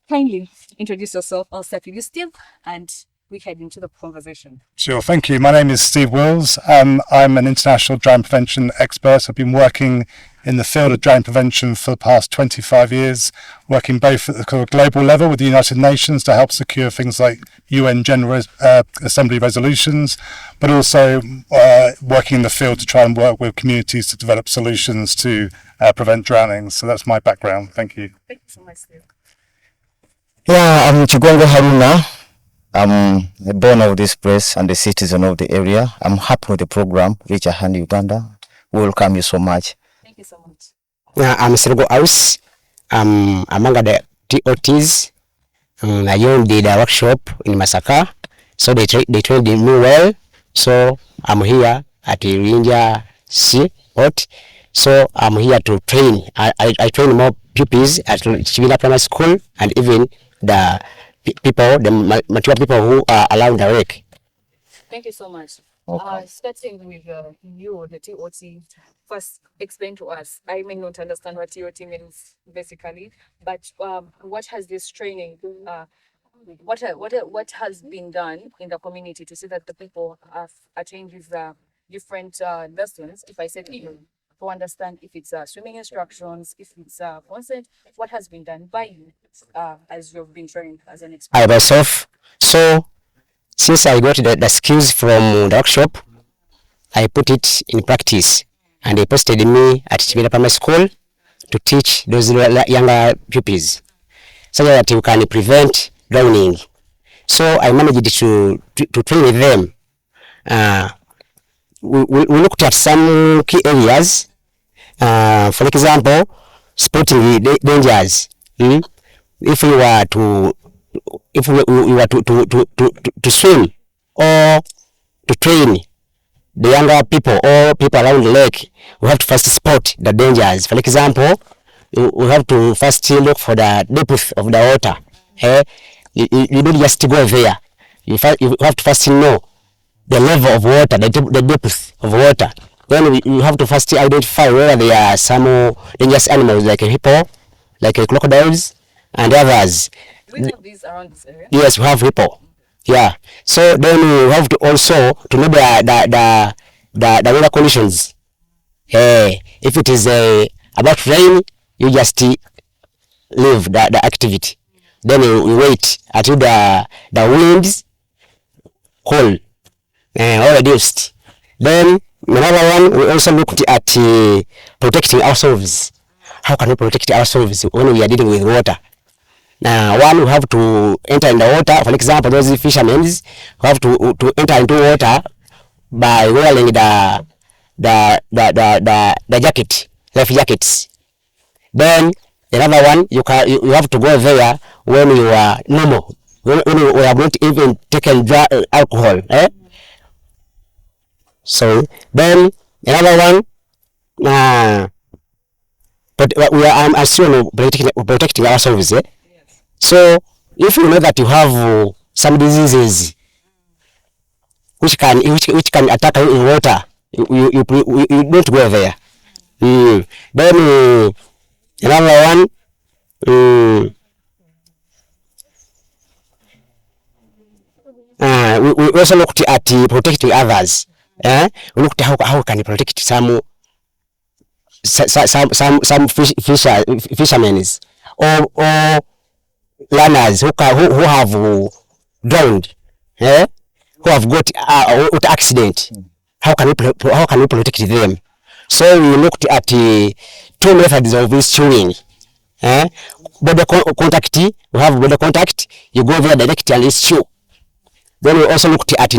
kindly introduce yourself. I'll start with you, Steve, and we head into the conversation. Sure, thank you. My name is Steve Wills. I'm an international drone prevention expert. I've been working in the field of drone prevention for the past 25 years, working both at the global level with the United Nations to help secure things like UN General Assembly resolutions, but also working in the field to try and work with communities to develop solutions to prevent drowning. So that's my background. Thank you. Thank you so much, Steve. Yeah, I'm Chigongo Haruna. I'm born of this place and a citizen of the area. I'm happy with the program, Reach a Hand Uganda. We welcome you so much. Thank you so much. Yeah, I'm Sergo Aus. I'm among the TOTs. I did a workshop in Masaka, so they trained me well. So I'm here at the Ranger Seaport. So I'm here to train. I train more pupils at Chivina Primary School and even the people, the mature people who are around the lake. Thank you so much. Okay. Starting with you, the TOT, first explain to us. I may not understand what TOT means basically, but what has this training, what has been done in the community to see that the people have attained these different lessons? If I said even to understand if it's swimming instructions, if it's consent, what has been done by you as you've been trained as an expert? I myself, so since I got the skills from the workshop, I put it in practice and they posted me at Chivina Primary School to teach those younger pupils so that you can prevent drowning. So I managed to train with them. We looked at some key areas, for example, spotting the dangers. If we were to swim or to train the younger people or people around the lake, we have to first spot the dangers. For example, we have to first look for the depth of the water. You don't just go there. You have to first know the level of water, the depth of water. Then you have to first identify whether there are some dangerous animals like a hippo, like a crocodiles, and others. Do we have these around this area? Yes, we have hippo. Yeah. So then you have to also to know the weather conditions. If it is about rain, you just leave the activity. Then you wait until the winds cool or reduced. Then another one, we also looked at protecting ourselves. How can we protect ourselves when we are dealing with water? Now, one, we have to enter in the water. For example, those fishermen who have to enter into water by wearing the jacket, life jackets. Then another one, you have to go there when you are normal, when you have not even taken alcohol. So then another one, but I'm assuming protecting ourselves. So if you know that you have some diseases which can attack you in water, you don't go there. Then another one, we also looked at protecting others. We looked at how can you protect some fishermen or learners who have drowned, who have got accident. How can we protect them? So we looked at two methods of rescuing. Body contact. We have body contact. You go there directly and rescue. Then we also looked at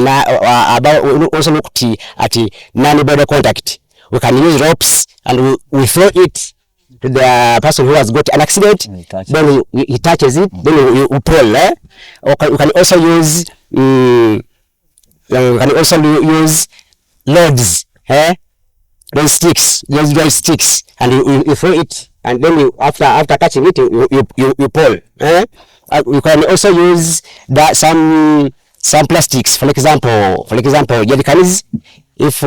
non-body contact. We can use ropes and we throw it to the person who has got an accident. Then he touches it. Then you pull. Or you can also use loads. Those sticks, those dry sticks, and you throw it, and then you after catching it, you pull. You can also use some plastics, for example, jerrycans. If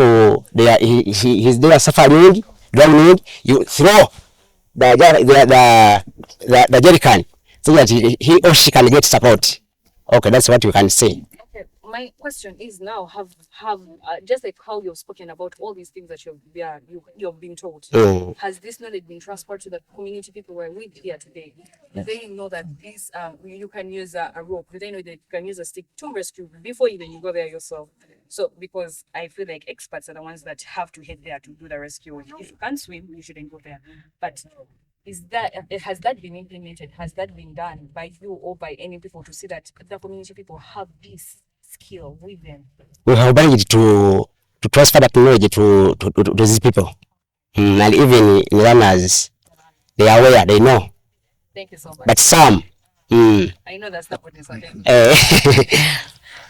he's there suffering, drowning, you throw the jerrycan. so that he or she can get support. Okay, that's what you can say. Okay, my question is now have just like how you've spoken about all these things that you've been told. Has this knowledge been transferred to the community people who are with here today? Do they know that this you can use a rope? Do they know that you can use a stick to rescue before even you go there yourself? So because I feel like experts are the ones that have to head there to do the rescue. If you can't swim, you shouldn't go there. But has that been implemented? Has that been done by you or by any people to see that the community people have this skill with them? We have managed to transfer that knowledge to these people. And even in runners, they are aware, they know. Thank you so much. But some, I know that's not what is happening. eh,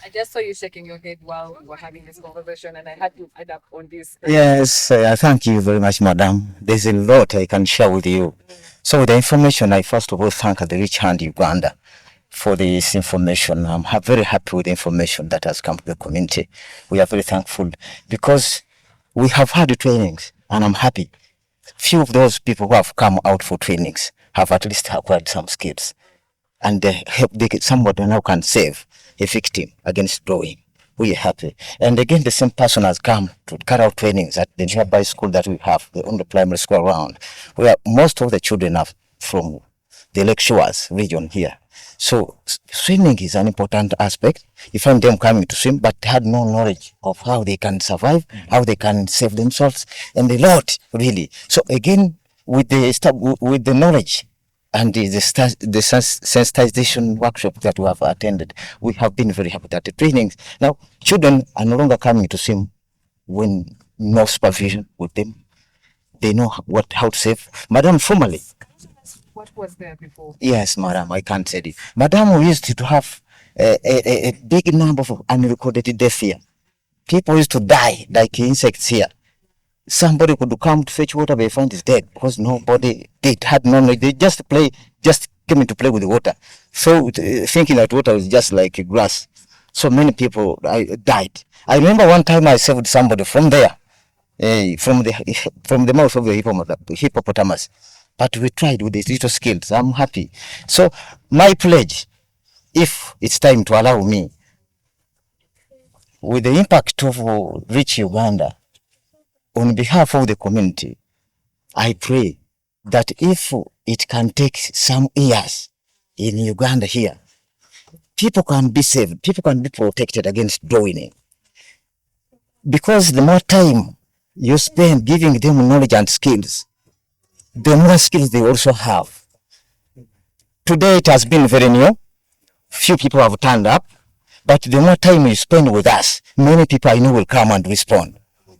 I just saw you shaking your head while we were having this conversation, and I had to add up on this. Yes, thank you very much, madam. There's a lot I can share with you. So with the information, I first of all thank the Rich Hand Uganda for this information. I'm very happy with the information that has come to the community. We are very thankful because we have had trainings, and I'm happy. Few of those people who have come out for trainings have at least acquired some skills, and help somebody now can save a victim against drowning. We are happy. And again, the same person has come to carry out trainings at the nearby school that we have, the only primary school around, where most of the children are from the Lake Shores region here. So swimming is an important aspect. You find them coming to swim, but had no knowledge of how they can survive, how they can save themselves, and a lot, really. So again, with the knowledge and the sensitization workshop that we have attended, we have been very happy that the trainings. Now, children are no longer coming to swim when no supervision with them. They know how to save. Madam, formally. What was there before? Yes, madam, I can't say it. Madam, we used to have a big number of unrecorded deaths here. People used to die like insects here. Somebody could come to fetch water, they find is dead because nobody had no knowledge. They just came to play with the water. So thinking that water was just like grass. So many people died. I remember one time I saved somebody from there, from the mouth of the hippopotamus. But we tried with these little skills. I'm happy. So my pledge, if it's time to allow me, with the impact of Reach Uganda, on behalf of the community, I pray that if it can take some years in Uganda here, people can be saved, people can be protected against drowning. Because the more time you spend giving them knowledge and skills, the more skills they also have. Today it has been very new. Few people have turned up, but the more time you spend with us, many people I know will come and respond.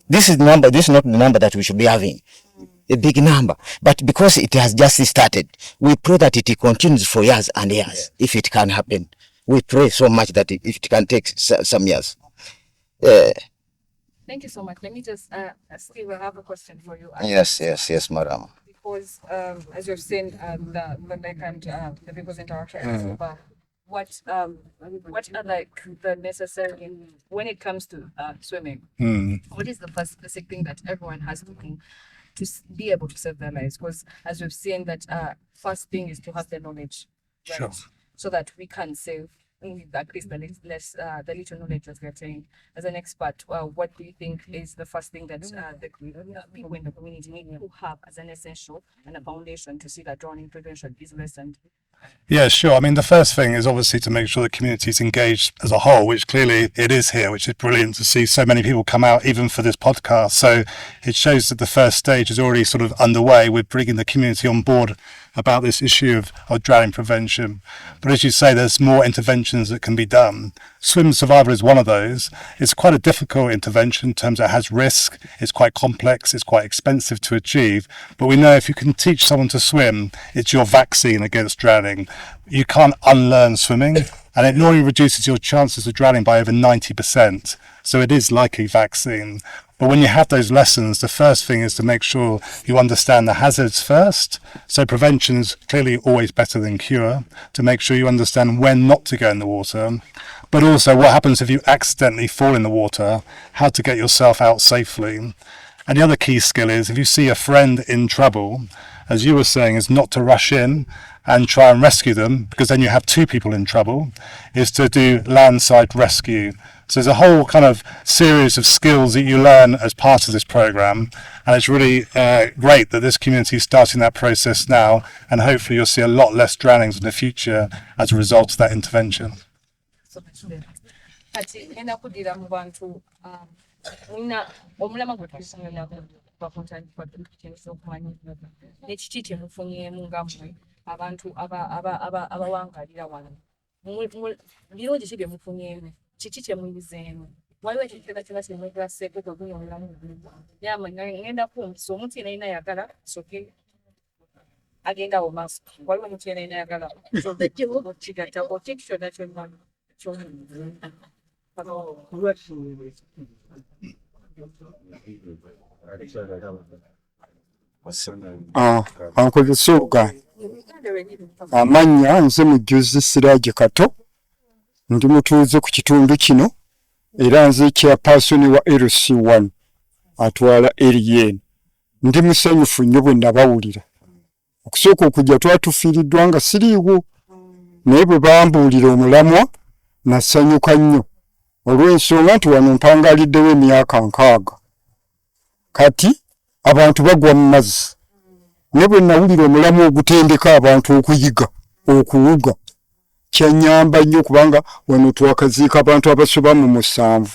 This is not the number that we should be having, a big number. But because it has just started, we pray that it continues for years and years, if it can happen. We pray so much that if it can take some years. Thank you so much. Let me just, Steve, I have a question for you. Yes, madam. Because as you've seen, the Lake and the people's interaction so far, what are like the necessary when it comes to swimming? What is the first basic thing that everyone has to do to be able to save their lives? Because as we've seen, that first thing is to have the knowledge, right? Sure. So that we can save at least the little knowledge that we're saying. As an expert, what do you think is the first thing that the people in the community need to have as an essential and a foundation to see that drowning prevention is lessened? Yeah, sure. I mean, the first thing is obviously to make sure the community is engaged as a whole, which clearly it is here, which is brilliant to see so many people come out even for this podcast. So it shows that the first stage is already sort of underway with bringing the community on board about this issue of drowning prevention. But as you say, there's more interventions that can be done. Swim Survival is one of those. It's quite a difficult intervention in terms of it has risk, it's quite complex, it's quite expensive to achieve. But we know if you can teach someone to swim, it's your vaccine against drowning. You can't unlearn swimming, and it normally reduces your chances of drowning by over 90%. So it is like a vaccine. But when you have those lessons, the first thing is to make sure you understand the hazards first. So prevention is clearly always better than cure, to make sure you understand when not to go in the water. But also what happens if you accidentally fall in the water, how to get yourself out safely. And the other key skill is if you see a friend in trouble, as you were saying, is not to rush in and try and rescue them, because then you have two people in trouble, is to do landside rescue. So there's a whole kind of series of skills that you learn as part of this program, and it's really great that this community is starting that process now, and hopefully you'll see a lot less drownings in the future as a result of that intervention. Abantu abawangalira wano birungi ki bye mufunyeemu kiki kye muyizeemu waliwo ekiseera kyonna kye mwegasieko okunyonyamu yama ngenda kumpisa omuntu yena yagala soke agendawo maaso waliwo omuntu yena yagala kigattako kiki kyonna kyonna ankozesa Uganda. Amannya nze Mujjuzi Siraaje Kato, ndi mutuuze ku kitundu kino era nze chairperson wa LC1 atwala area. Ndi musanyufu nnyo bwe nabawulira. Okusooka okujja twatufiiriddwa nga siriiwo, naye bwe bambuulira omulamwa nasanyuka nnyo olw'ensonga nti wano mpangaliddewo emyaka 6. Kati abantu bagwa mu mazzi. Ne bwe nawulira omulamu ogutendeka abantu okuyiga okuwuga kyannyamba nnyo kubanga wano twakaziika abantu abasoba mu 7.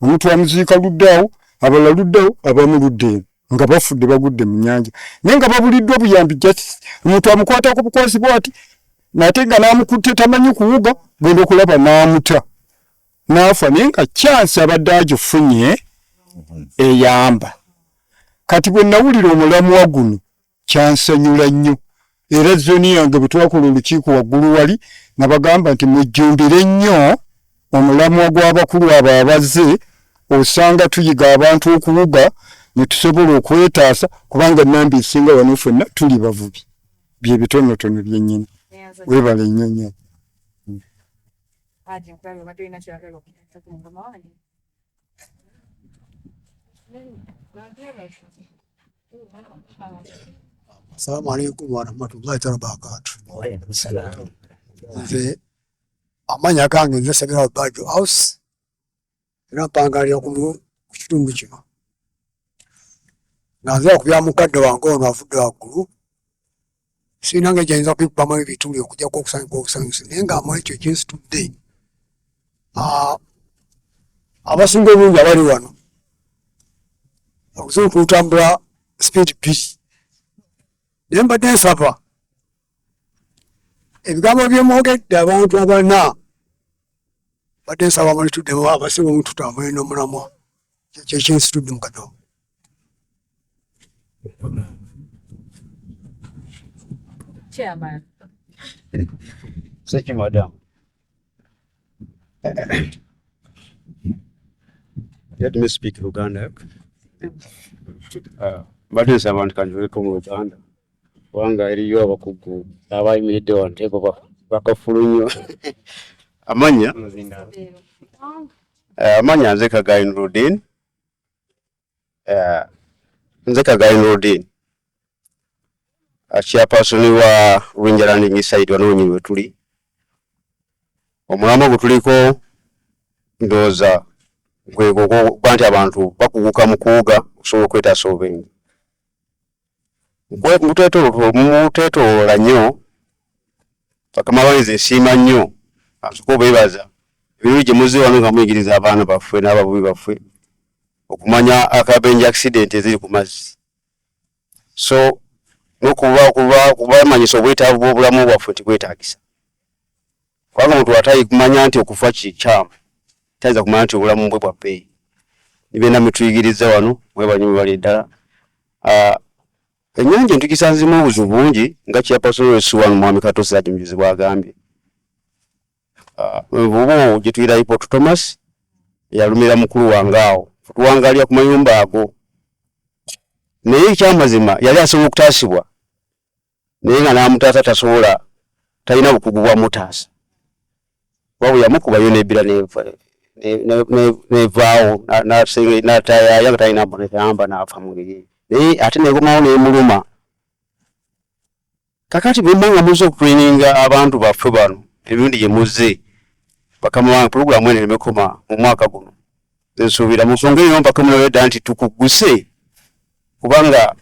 Omuntu amuziika luddaawo, abalala luddaawo, abamu luddeeno nga bafudde bagudde mu nnyanja. Naye nga babuliddwa buyambi justice. Omuntu amukwatako bukwasi bw'ati nate nga n'amukutte tamanyi kuwuga genda okulaba n'amuta n'afa, naye nga chance abadde agifunye eyamba. Kati bwe nawulira omulamwa guno kyansanyula nnyo, era zoni yange bwe twakola olukiiko waggulu wali nabagamba nti mujjumbire nnyo omulamwa gw'abakulu abo abazze, osanga tuyiga abantu okuwuga ne tusobola okwetaasa kubanga ennamba esinga wano ffenna tuli bavubi. Bye bitonotono byennyini. Weebale nnyo nnyo. Assalamu alaikum wa rahmatullahi wa barakatuh. Nze amanya gange nze Segera Badge House era mpangalira ku kitundu kino. Nga nze okubya mukadde wange ono avudde waggulu sirina nga gyayinza kubikubamu ebituli okujjako okusanyusa naye nga amu ekyo kinsitudde. Abasinga obungi abali wano okusobola tutambula speed bbiri. Naye mbadde nsaba ebigambo byemwogedde abantu abana badde nsaba mulituddemu abasinga omu tutambule n'omulamwa kye kinsitudde mukadde wange. Chairman. Thank you, madam. Let me speak Uganda. Badde nsaba abantu kanjuleko mu Uganda kubanga eriyo abakugu abayimiridde wanteeko bakafulu nnyo. Amanya nze Kagayi Nuruddin. Nze Kagayi Nuruddin, chairperson wa Ranger Landing Side wano we tuli. Omulamwa gwe tuliko ndowooza gwegwo nti abantu bakuguka mu kuwuga okusobola okwetaasa obwenyi. Muteetoola nnyo bakamaliriza nsiima nnyo asooka obeebaza ebirungi gye muzze wano nga muyigiriza abaana baffe n'abavubi baffe okumanya akabenje accident eziri ku mazzi, so n'okubamanyisa obwetaavu bw'obulamu bwaffe nti bwetaagisa. Kubanga omuntu atayi kumanya nti okufa kikyamu tayinza kumanya nti obulamu bwe bwa bbeeyi. Nibyonna mituyigiriza wano mwebanyi mwebali ddala. Ennyanja ntugisanzemu obuzibu bungi nga chairperson wa LC1 Mwami Kato Siraaje Mujjuzi bw'agambye. Envubu gye tuyita hippopotamus yalumira mukulu wange awo tuwangalira ku mayumba ago, naye ekyamazima yali asobola okutaasibwa naye nga n'amutaasa tasobola, talina bukugu bwamutaasa wabwe yamukubayo n'ebbira nevaawo n'atayaaya nga talina mboneka yamba n'afa mu ngeri, naye ate neekomawo n'emuluma. kakati bwe mwanga muze okutraininga abantu baffe bano emirundi gye muzze bakama wange pulogulaamu eno nemekoma mu mwaka guno nsuubira musongereyo mpaka munawedda nti tukuguse kubanga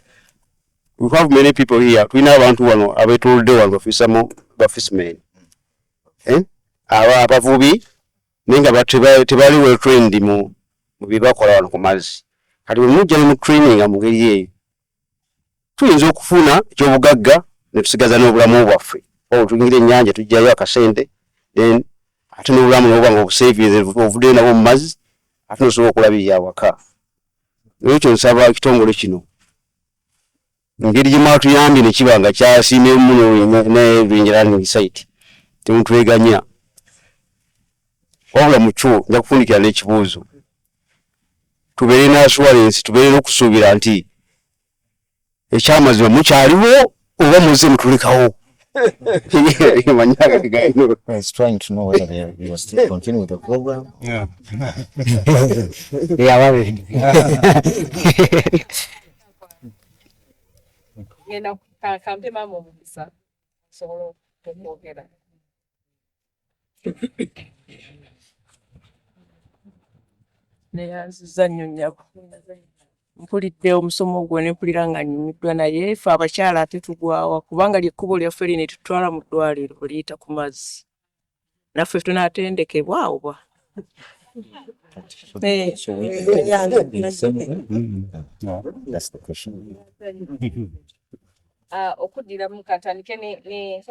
we have many people here tulina abantu wano abetolodde wano ba fishermen abavubi naye nga tebali well trained mu byebakola wano ku mazzi kati bwe mujja ne mu training mu ngeri eyo tuyinza okufuna ekyobugagga ne tusigaza n'obulamu bwaffe tuyingira ennyanja tujjayo akasente then ate n'obulamu nobwanga obuseevinze ovuddeyo nabwo mu mazzi ate nosobola okulabirira awaka ekyo nsaba ekitongole kino engeri gye mwatuyambye ne kiba nga kyasiimye muno n'ebyenjeraning site temutweganya wabula mu kyo nja kufundikira n'ekibuuzo tubeere ne assurance tubeere n'okusuubira nti ekyamazima mukyaliwo oba muze mutulekawo. I was trying to know whether you were still continuing with the program. Yeah. Yeah, worried. ngenda kampe mama omukisa nsobola okwogera. Neyanziza nnyo nnyabo. Mpulidde omusomo gwo ne mpulira nga nnyumiddwa naye ffe abakyala ate tugwawa kubanga lyekkubo lyaffe lino tutwala mu ddwaliro oliyita ku mazzi. Naffe tunaatendekebwa oba. That's the question. Okuddiramu katandike ne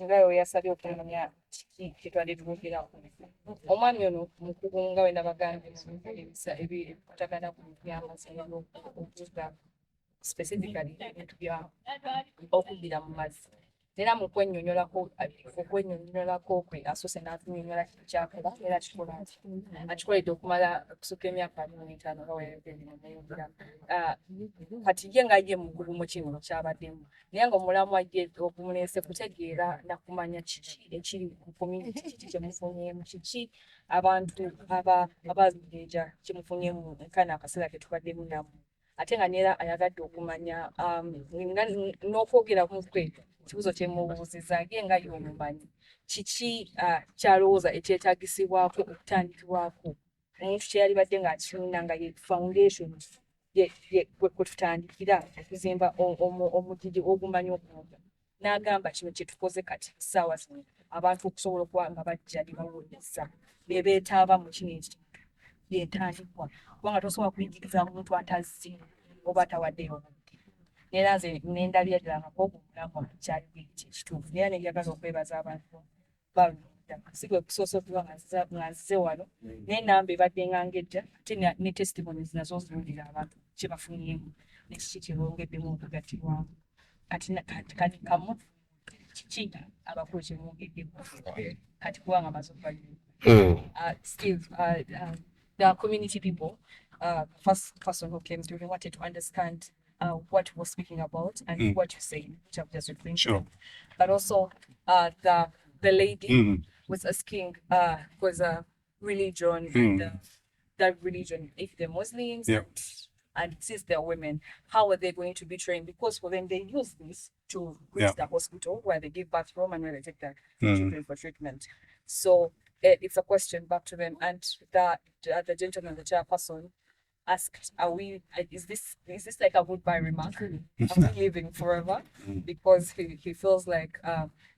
nga we yasabye okumanya kitwali tugukirako. Omwami ono mukugu nga we nabagambye ebikutagana ku by'amazzi okuza specifically ebintu bya okuddira mu mazzi. Era mu kwennyonnyolako kwe asoose n'atunnyonnyola kyakola era kikola akikoledde okumala okusukka emyaka 5 nga weeyogerera. Kati ye nga ye mugubu mu kino kyabaddemu naye nga omulamu ajje okumuleese kutegeera nakumanya kiki ekiri ku community kiki kyemufunyeemu kiki abantu abazigeja kyemufunyeemu nkana akaseera ke tubaddemu namu ate nga neera ayagadde okumanya n'okwogera kwe kibuuzo kyemubuuziza ye nga y'omumanyi kiki kyalowooza ekyetaagisibwako okutandikibwako omuntu kyeyalibadde ng'akirina nga ye foundation kwe tutandikira okuzimba omugigi ogumanyi okuwuga n'agamba kino kyetukoze kati ssaawa zino abantu okusobola okuba nga bajja ne bawuliriza be beetaaba mu kino ekintu byentandikwa kubanga tosobola kuyigiriza muntu atazzi oba atawaddeyo obudde. Neera nze nendabirako obulamu kyali ekituufu naye nenjagala okwebaza abantu balunda si gwe kusoose okuba nga nzize wano naye namba ebadde ngangejja ate ne testimonies nazo ziwulira abantu kye bafunyeemu nekiki kyebongeddemu okugattirwamu kati kamu kiki abakulu kye mwongeddemu kati kubanga maze okubalira. Steve, the community people, first person who came through, they wanted to understand what we're speaking about and what you say, which I've just explained. Sure. But also, the lady was asking, was a religion and that religion, if they're Muslims and since they're women, how are they going to be trained? Because for them, they use this to reach the hospital where they give birth from and where they take their children for treatment. So it's a question back to them. And the gentleman, the chairperson, asked, is this like a goodbye remark? Are we living forever? Because he feels like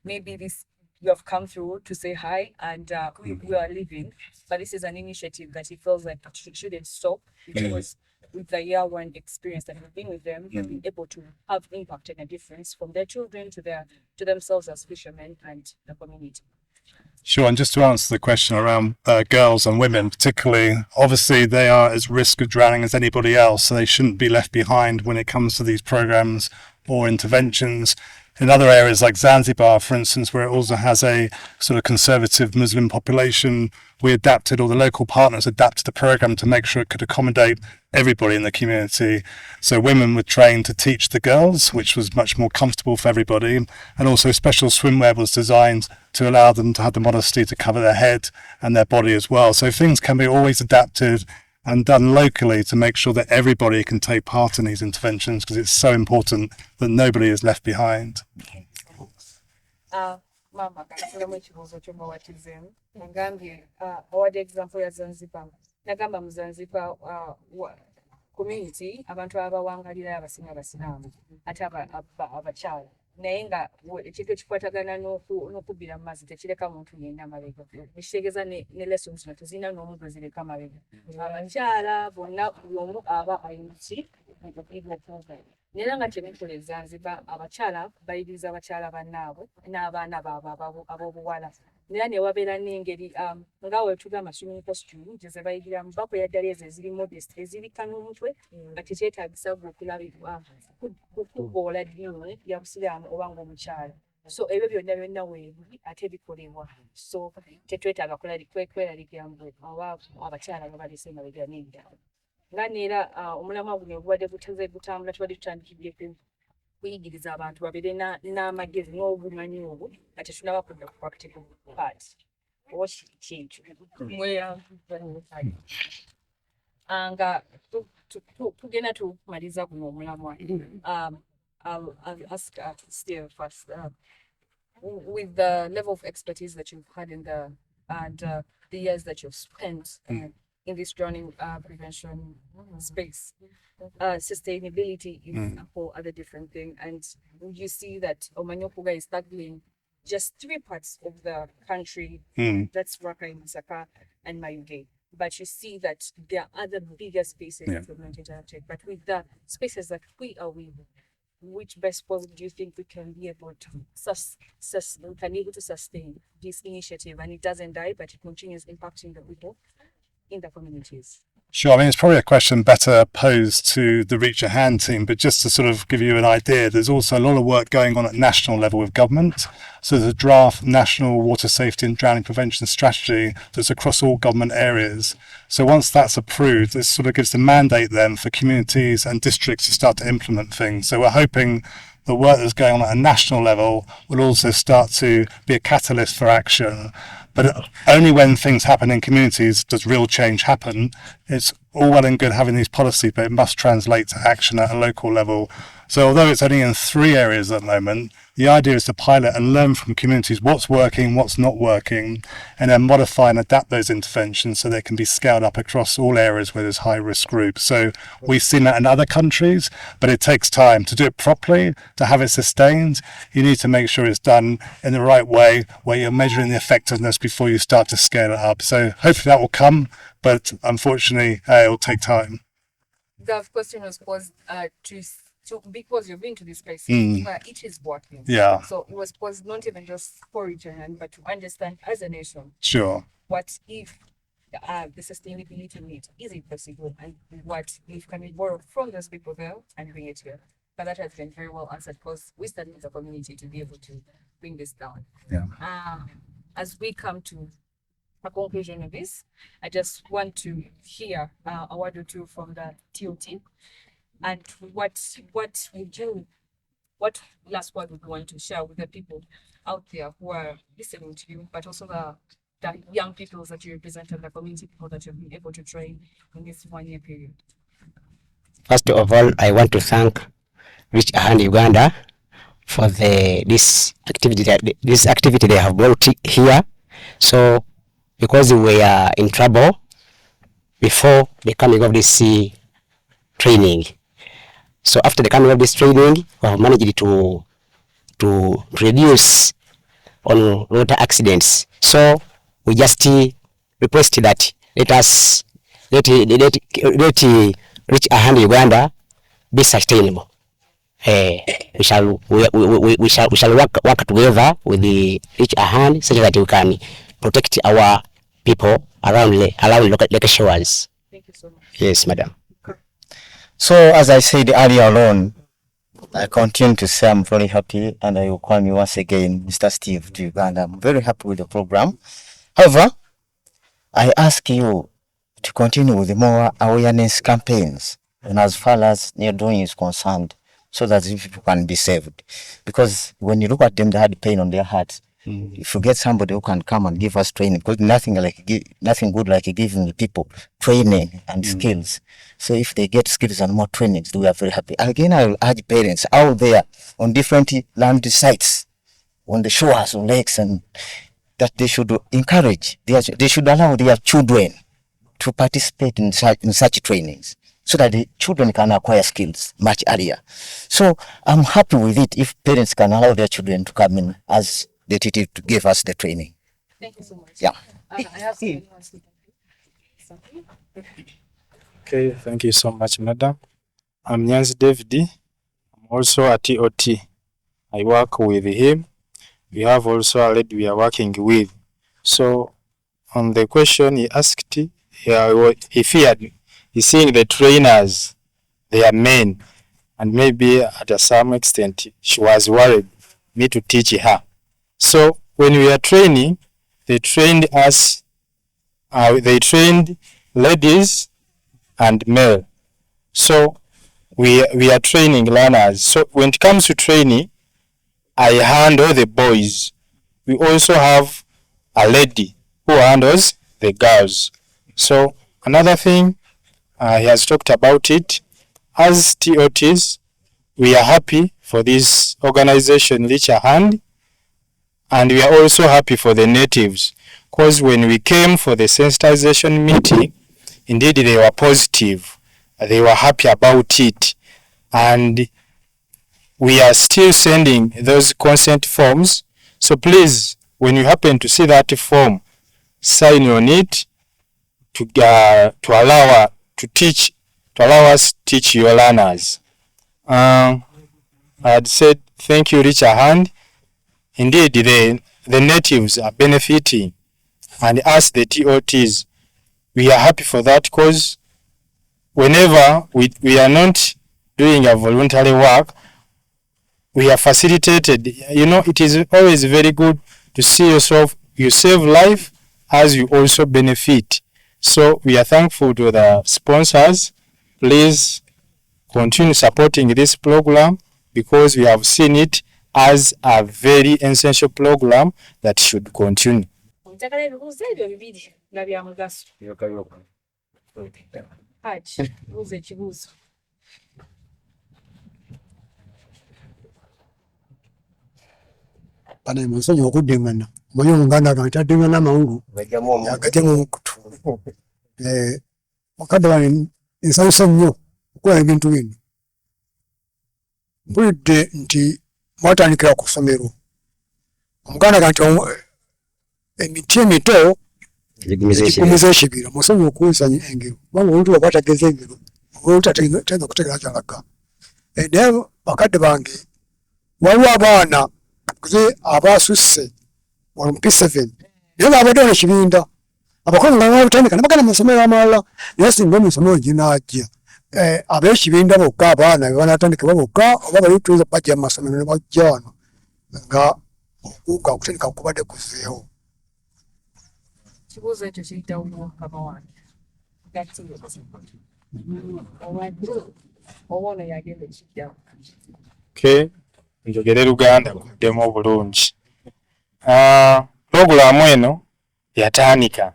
maybe this you have come through to say hi and we are leaving, but this is an initiative that he feels like shouldn't stop because with the year one experience that we've been with them, they've been able to have impact and a difference from their children to themselves as fishermen and the community. Sure, and just to answer the question around girls and women particularly, obviously they are as risk of drowning as anybody else, so they shouldn't be left behind when it comes to these programs or interventions. In other areas like Zanzibar, for instance, where it also has a sort of conservative Muslim population, we adapted, or the local partners adapted the program to make sure it could accommodate everybody in the community. So women were trained to teach the girls, which was much more comfortable for everybody. And also special swimwear was designed to allow them to have the modesty to cover their head and their body as well. So things can be always adapted and done locally to make sure that everybody can take part in these interventions, because it's so important that nobody is left behind. Mama kansulamu ekibuuzo ky'omawatizemu ngambye awadde example ya Zanzibar nagamba mu Zanzibar community abantu abawangalirayo abasinga abasiraamu ate abakyala naye nga ekintu ekikwatagana n'okubbira mu mazzi tekireka muntu yenna mabega ekitegeeza ne lessons zino tezirina n'omu gwe zireka mabega abakyala bonna buli omu aba ayiniki Nera nga kyemukola Zanzibar abakyala bayiriza abakyala bannaabwe n'abaana baabwe ab'obuwala era ne wabeera n'engeri nga wetugamba swimming costume gye ze bayigiramu bakola ddala ezo eziri modest ezibikka n'omutwe nga tekyetaagisa gwe okulabibwa kukuboola ddiini ya busiraamu oba ng'omukyala so ebyo byonna weebuli ate bikolebwa so tetwetaaga kweraliikira mbwe oba abakyala babalese emabega n'edda nga neera omulamwa guno obubadde gutambula tubadde tutandikidde kuyigiriza abantu babeere n'amagezi n'obumanyi obwo nga tetunaba kudda ku practical part oba kintu nga tugenda tumaliza guno omulamwa I'll ask Steve first with the level of expertise that you've had in the years that you've spent in this drowning prevention space. Sustainability is a whole other different thing. And you see that Omanyopuga is tackling just 3 parts of the country. That's Rakhine, Saka, and Mayuge. But you see that there are other bigger spaces that we're going to interact. But with the spaces that we are with, which best possible do you think we can be able to sustain this initiative and it doesn't die, but it continues impacting the people in the communities? Sure. I mean, it's probably a question better posed to the Reach a Hand team, but just to sort of give you an idea, there's also a lot of work going on at national level with government. So there's a draft national water safety and drowning prevention strategy that's across all government areas. So once that's approved, this sort of gives the mandate then for communities and districts to start to implement things. So we're hoping the work that's going on at a national level will also start to be a catalyst for action. But only when things happen in communities does real change happen. It's all well and good having these policies, but it must translate to action at a local level. So although it's only in 3 areas at the moment, the idea is to pilot and learn from communities what's working, what's not working, and then modify and adapt those interventions so they can be scaled up across all areas where there's high risk groups. So we've seen that in other countries, but it takes time to do it properly, to have it sustained. You need to make sure it's done in the right way, where you're measuring the effectiveness before you start to scale it up. So hopefully that will come, but unfortunately it will take time. The question was posed because you've been to this place where it is working. Yeah. So it was posed not even just for return, but to understand as a nation. Sure. What if the sustainability need is it possible, and what if can we borrow from those people there and bring it here? But that has been very well answered because we started as a community to be able to bring this down. Yeah. As we come to a conclusion of this, I just want to hear a word or two from the TOT. And what last word would you want to share with the people out there who are listening to you, but also the young people that you represent and the community people that you've been able to train in this 1-year period? First of all, I want to thank Reach a Hand Uganda for this activity they have brought here. So because we are in trouble before the coming of this training. So after the coming of this training, we have managed to reduce on water accidents. So we just request that let Reach a Hand Uganda be sustainable. We shall work together with the Reach a Hand so that we can protect our people around local shores. Thank you so much. Yes, madam. So as I said earlier on, I continue to say I'm very happy, and I will call me once again Mr. Steve to Uganda. I'm very happy with the program. However, I ask you to continue with more awareness campaigns, and as far as near doing is concerned, so that these people can be saved. Because when you look at them, they had pain on their hearts. If you get somebody who can come and give us training, because nothing good like giving the people training and skills. So if they get skills and more trainings, we are very happy. Again, I will urge parents out there on different land sites, on the shores or lakes, and that they should encourage, they should allow their children to participate in such trainings so that the children can acquire skills much earlier. So I'm happy with it if parents can allow their children to come in as the TT to give us the training. Thank you so much. Yeah. I have something. Okay, thank you so much, madam. I'm Nyanzi David. I'm also a TOT. I work with him. We have also a lady we are working with. So on the question he asked, he feared, he's seeing the trainers, they are men, and maybe at some extent she was worried me to teach her. So when we are training, they trained us, they trained ladies and male. So we are training learners. So when it comes to training, I handle the boys. We also have a lady who handles the girls. So another thing, he has talked about it. As TOTs, we are happy for this organization reach a hand, and we are also happy for the natives, because when we came for the sensitization meeting, indeed they were positive. They were happy about it, and we are still sending those consent forms. So please, when you happen to see that form, sign on it to allow us teach your learners. I had said thank you, reach a hand. Indeed, the natives are benefiting, and us the TOTs, we are happy for that, because whenever we are not doing a voluntary work, we are facilitated. You know, it is always very good to see yourself, you save life as you also benefit. So we are thankful to the sponsors. Please continue supporting this program, because we have seen it as a very essential program that should continue. Bana musonyi okudingana moyo munganda kantadingana maungu yagajemu mukutu wakati wani insanyusa nnyo okukola ebintu bino. Mpulidde nti mwatandikira ku ssomero omuganda kanti emiti emito gikumiza ekibira. Musonyi okunsanya engero kubanga omuntu wakwatageza engero olutatenga kutegera kyalaga. Naye bakadde bange waliwo abaana kuze abasusse wano P7 naye ng'abadde wano ekibinda abakulu nga babitandika ne bagenda mu masomero amalala, naye singa omusomero ginajja ab'ekibinda bokka abaana be banatandika bokka oba bali tuyinza bajja mu masomero ne bajja wano nga okuuka okutandika kubadde kuzeewo. Kibuuzo ekyo kiyitawo kama wange oba ono yagenda ekijjawo. Okay, njogere Luganda kuddemu obulungi. Pulogulaamu eno yatandika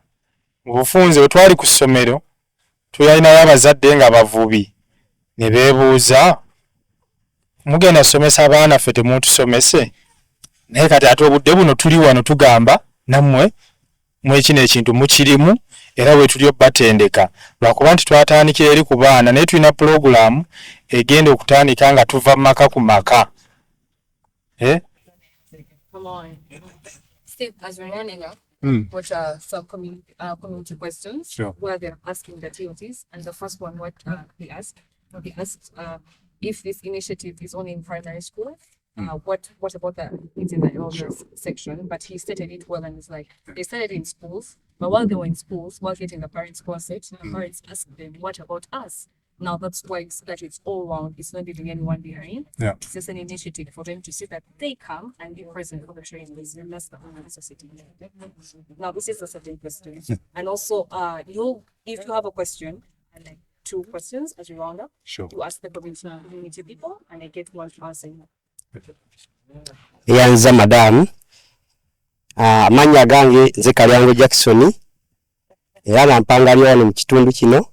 mu bufunze bwe twali ku ssomero, tuyalinayo abazadde nga bavubi ne beebuuza, mugenda ssomesa abaana ffe temutusomese? Naye kati ate obudde buno tuli wano tugamba nammwe mwekino ekintu mukirimu era bwe tuli obbatendeka, lwakuba nti twatandikira eri ku baana naye tulina pulogulaamu egenda okutandika nga tuva maka ku maka. Come on. Steve, as we're running up, what are some community questions? Sure. Where they're asking the TOTs, and the first one, what he asked if this initiative is only in primary school. What about the kids in the elders section? But he stated it well, and it's like they started in schools, but while they were in schools, while getting the parents' consent, the parents asked them, "What about us?" Now that's why it's all round. It's not leaving anyone behind. Yeah. It's just an initiative for them to see that they come and be present for the training. And that's the whole necessity. Now this is a certain question, and also if you have a question, and like 2 questions as we round up, Sure. you ask the community people, and I get one to answer. Yanza madam, amanya gange nze Kalyango Jackson era nampanga lyo wano mu kitundu kino,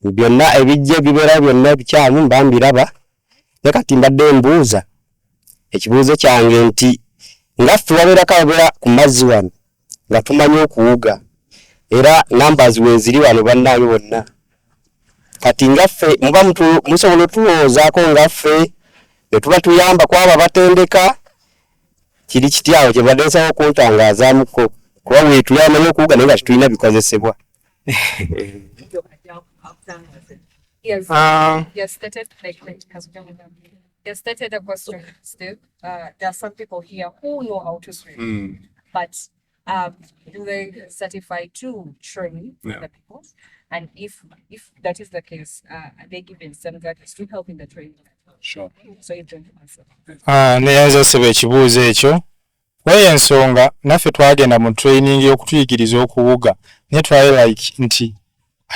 byonna ebijje bibeera byonna bikyamu mbambiraba. Kati mbadde mbuuza ekibuuzo kyange nti nga ffe wabeerako ababeera ku mazzi wano nga tumanyi okuwuga era numbers weeziri wano bannaabe bonna kati ngaffe muba musobola otulowoozaako ngaffe ne tuba tuyamba ku abo abatendeka kiri kityawo kye badde nsaba okuntangazaamuko kuba weetuli amanyi okuwuga naye nga tetulina bikozesebwa. Yes, yes, stated yes, stated a question, Steve. There are some people here who know how to swim, but do they certify to train the people? And if that is the case, are they given some guidance to help in the training? Sure. So you don't answer. Neyanza sebe ekibuuzo ekyo weye ensonga naffe twagenda mu training y'okutuyigiriza okuwuga ne twaye like nti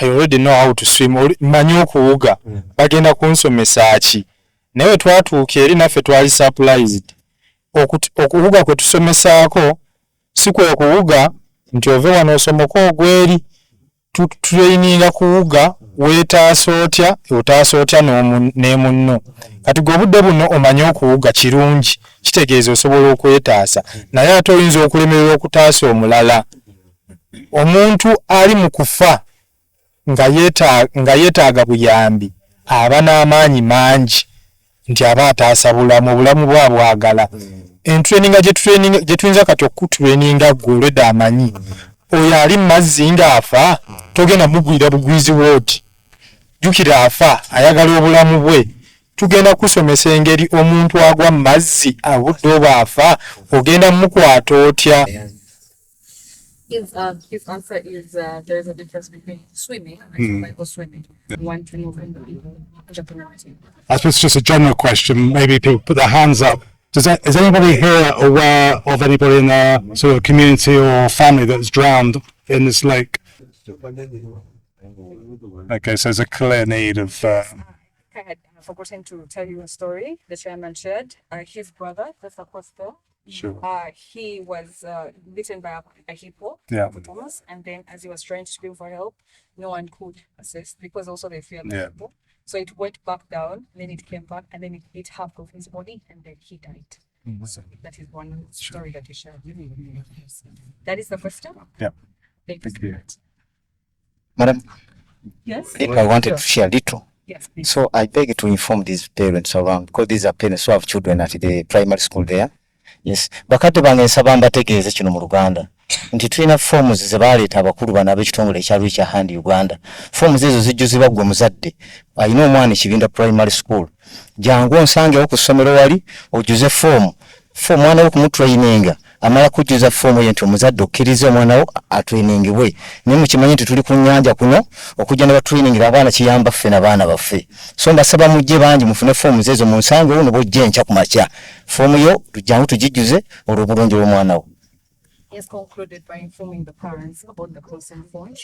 I already know how to swim manyi okuwuga bagenda kunsomesa ki naye twatuuka eri naffe twali surprised okuwuga kwe tusomesaako si kwe kuwuga nti ove wano osomoka ogweri traininga kuwuga weetaasa otya otaasa otya ne munno kati gwe obudde buno omanyi okuwuga kirungi kitegeeza osobola okwetaasa naye ate oyinza okulemererwa okutaasa omulala omuntu ali mu kufa nga yeetaaga buyambi aba n'amaanyi mangi nti aba ataasa bulamu bwa bwagala entraininga gye tuyinza kati okutraininga gwe olwedde amanyi oyo ali mu mazzi ng'afa togenda mugwira bugwizi bwoti jjukira afa ayagala obulamu bwe tugenda kusomesa engeri omuntu agwa mu mazzi abudde oba afa ogenda mukwata otya. His answer is there is a difference between swimming and survival swimming. One to know the community. I suppose it's just a general question. Maybe people put their hands up. Is anybody here aware of anybody in their sort of community or family that's drowned in this lake? Okay, so there's a clear need of. I had forgotten to tell you a story the chairman shared. His brother, the Costa, he was bitten by a hippo, Thomas, and then as he was trying to scream for help, no one could assist because also they feared the hippo. So it went back down, then it came back, and then it ate half of his body, and then he died. So that is one story that he shared. That is the first time. Yeah. Thank you. Madam, Yes. I wanted to share a little. Yes, please. So I beg to inform these parents around, because these are parents who have children at the primary school there. Yes. Bakati bange nsaba mbategeeze kino mu Luganda. Nti tulina forms ze baleeta abakulu bano ab'ekitongole ekya Reach a Hand Uganda. Forms ezo zijjuzibwa gwe muzadde. Alina omwana ekibinda primary school. Jangu onsangewo ku ssomero wali ojjuze form mwana wo kumutraininga amala kujjuza fomu ye nti omuzadde okkiriza omwana wo atrainingibwe naye mukimanyi nti tuli ku nnyanja kuno okujja ne batrainingira abaana kiyamba ffe n'abaana baffe so mbasaba mujje bangi mufune fomu zezo mu nsangewo ne bojja enkya ku makya fomu yo tujjangu tugijjuze olwo obulungi bw'omwana wo. Is concluded by informing the parents about the consent form,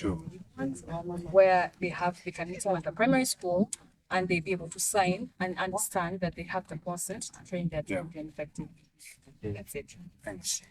where they can meet at the primary school and they be able to sign and understand that they have the consent to train their children effectively. That's it. Thanks.